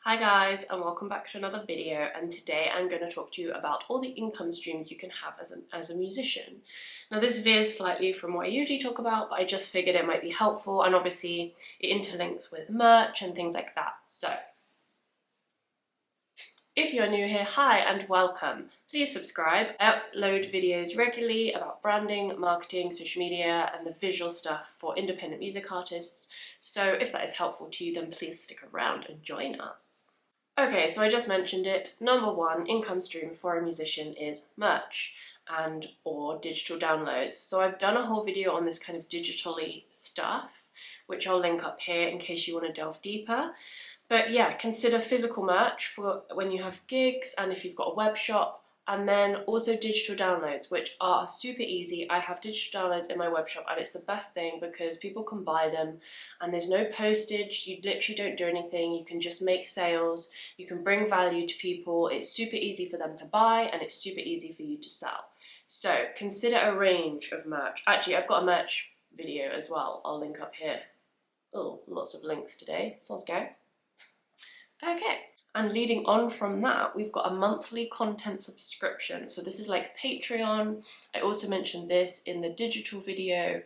Hi guys, and welcome back to another video, and today I'm going to talk to you about all the income streams you can have as a musician. Now this veers slightly from what I usually talk about, but I just figured it might be helpful, and obviously it interlinks with merch and things like that. So if you're new here, hi and welcome. Please subscribe. I upload videos regularly about branding, marketing, social media and the visual stuff for independent music artists. So if that is helpful to you, then please stick around and join us. Okay, so I just mentioned it. Number one income stream for a musician is merch and or digital downloads. So I've done a whole video on this kind of digitally stuff, which I'll link up here in case you want to delve deeper. But yeah, consider physical merch for when you have gigs and if you've got a web shop, and then also digital downloads, which are super easy. I have digital downloads in my web shop and it's the best thing because people can buy them and there's no postage, you literally don't do anything, you can just make sales, you can bring value to people, it's super easy for them to buy and it's super easy for you to sell. So consider a range of merch. Actually, I've got a merch video as well, I'll link up here. Oh, lots of links today, so let's go. Okay, and leading on from that, we've got a monthly content subscription. So this is like Patreon. I also mentioned this in the digital video.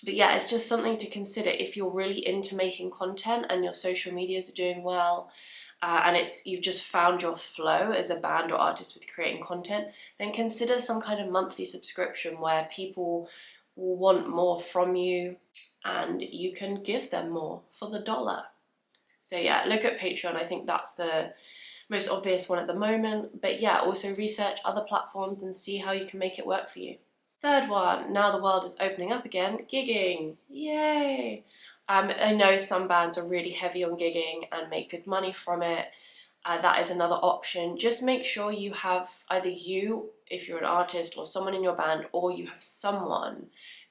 But yeah, it's just something to consider if you're really into making content and your social medias are doing well, and you've just found your flow as a band or artist with creating content, then consider some kind of monthly subscription where people will want more from you and you can give them more for the dollar. So yeah, look at Patreon. I think that's the most obvious one at the moment. But yeah, also research other platforms and see how you can make it work for you. Third one, now the world is opening up again, gigging. Yay! I know some bands are really heavy on gigging and make good money from it. That is another option. Just make sure you have either you, if you're an artist, or someone in your band, or you have someone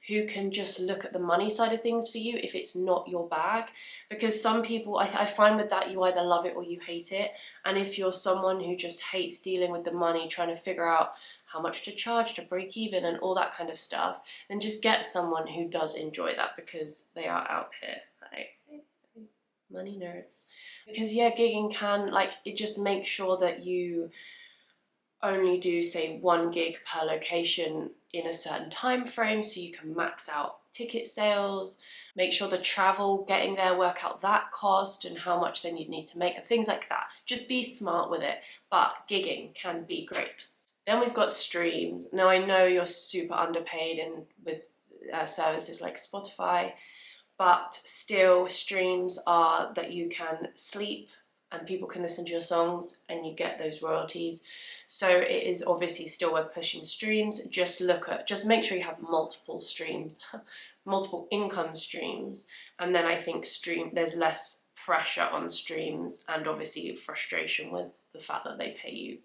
who can just look at the money side of things for you if it's not your bag. Because some people, I find with that, you either love it or you hate it. And if you're someone who just hates dealing with the money, trying to figure out how much to charge to break even and all that kind of stuff, then just get someone who does enjoy that because they are out here. Money nerds. Because yeah, gigging can, it just makes sure that you only do say one gig per location in a certain time frame so you can max out ticket sales, make sure the travel, getting there, work out that cost and how much then you'd need to make and things like that. Just be smart with it, but gigging can be great. Then we've got streams. Now I know you're super underpaid and with services like Spotify, but still streams are that you can sleep and people can listen to your songs and you get those royalties. So it is obviously still worth pushing streams. Just make sure you have multiple streams, multiple income streams. And then I think there's less pressure on streams and obviously frustration with the fact that they pay you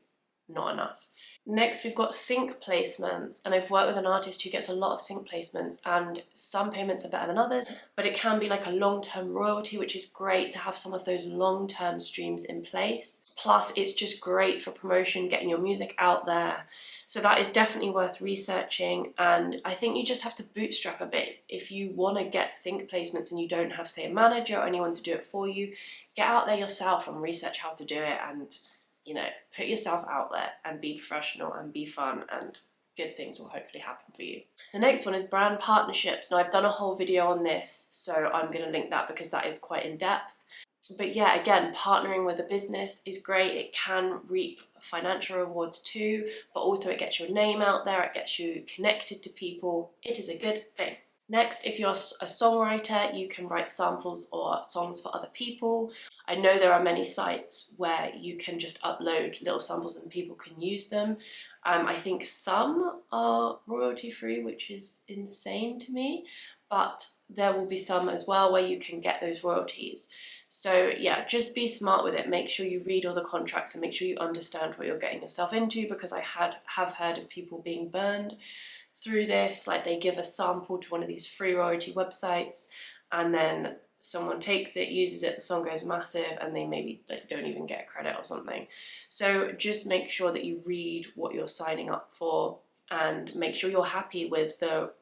not enough. Next we've got sync placements, and I've worked with an artist who gets a lot of sync placements and some payments are better than others, but it can be like a long-term royalty, which is great to have some of those long-term streams in place. Plus it's just great for promotion, getting your music out there. So that is definitely worth researching, and I think you just have to bootstrap a bit. If you want to get sync placements and you don't have, say, a manager or anyone to do it for you, get out there yourself and research how to do it and put yourself out there and be professional and be fun, and good things will hopefully happen for you. The next one is brand partnerships. Now I've done a whole video on this, so I'm going to link that because that is quite in depth. But yeah, again, partnering with a business is great. It can reap financial rewards too, but also it gets your name out there, it gets you connected to people. It is a good thing. Next, if you're a songwriter, you can write samples or songs for other people. I know there are many sites where you can just upload little samples and people can use them. I think some are royalty free, which is insane to me, but there will be some as well where you can get those royalties. So yeah, just be smart with it. Make sure you read all the contracts and make sure you understand what you're getting yourself into, because I have heard of people being burned through this. Like they give a sample to one of these free royalty websites and then someone takes it, uses it, the song goes massive and they maybe don't even get a credit or something. So just make sure that you read what you're signing up for and make sure you're happy with the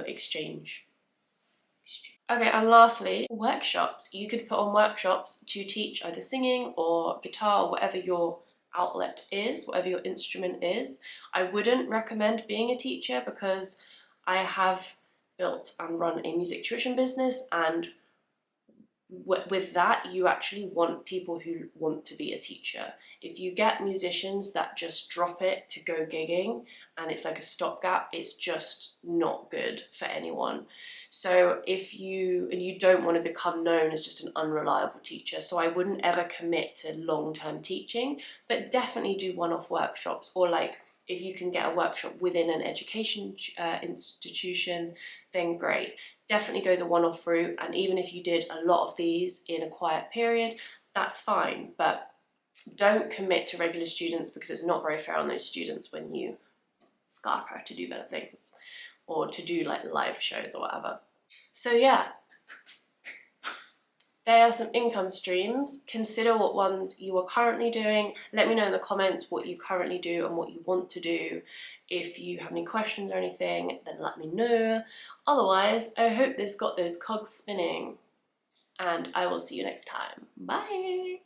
exchange. Okay, and lastly, workshops. You could put on workshops to teach either singing or guitar, or whatever your outlet is, whatever your instrument is. I wouldn't recommend being a teacher because I have built and run a music tuition business, and with that, you actually want people who want to be a teacher. If you get musicians that just drop it to go gigging and it's like a stopgap, it's just not good for anyone. So if you don't want to become known as just an unreliable teacher, so I wouldn't ever commit to long-term teaching, but definitely do one-off workshops, or like if you can get a workshop within an education institution, then great. Definitely go the one-off route, and even if you did a lot of these in a quiet period, that's fine, but don't commit to regular students because it's not very fair on those students when you scarper to do better things or to do like live shows or whatever. So yeah, there are some income streams. Consider what ones you are currently doing. Let me know in the comments what you currently do and what you want to do. If you have any questions or anything, then let me know. Otherwise, I hope this got those cogs spinning, and I will see you next time. Bye!